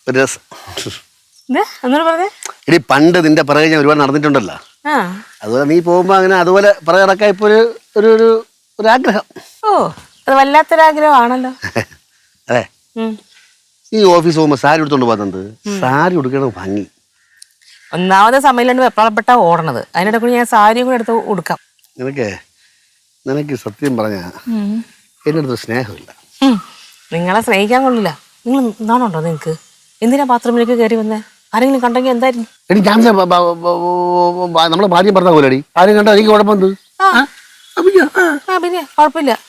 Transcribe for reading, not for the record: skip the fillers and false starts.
ഒരു രസം. ഇനി പണ്ട് നിന്റെ പിറകെ ഞാൻ ഒരുപാട് നടന്നിട്ടുണ്ടല്ലോ. അതുപോലെ നീ പോകുമ്പോ അങ്ങനെ അതുപോലെ പിറകെ നടക്കാൻ ഇപ്പൊ ഒരു ആഗ്രഹം. ഓ, അത് വല്ലാത്തൊരാഗ്രഹമാണല്ലോ. അതെ, ഈ ഓഫീസ് പോകുമ്പോ സാരി എടുത്തോണ്ട് പോകുന്നത്, സാരി ഉടുക്കണ ഭംഗി. ഒന്നാമത് സമയമില്ലാണ്ട് വെപ്രാളപ്പെട്ടാ ഓടണത്. അതിനിടെ കൂടി ഞാൻ സാരിയും കൂടെ എടുത്ത് ഉടുക്കാം. നിനക്ക് സത്യം പറഞ്ഞ എന്റെ അടുത്ത് സ്നേഹമില്ല. നിങ്ങളെ സ്നേഹിക്കാൻ കൊള്ളില്ല. നിങ്ങൾ എന്താണുണ്ടോ നിങ്ങക്ക്? എന്തിനാ ബാത്റൂമിലേക്ക് കയറി വന്നേ? ആരെങ്കിലും കണ്ടെങ്കിൽ എന്തായിരുന്നു? എടി ഞാൻ നമ്മളെ ഭാര്യ പറഞ്ഞ പോലെടി, ആരും കണ്ടാ എനിക്ക് കുഴപ്പമെന്ത്? പിന്നെ കുഴപ്പമില്ല.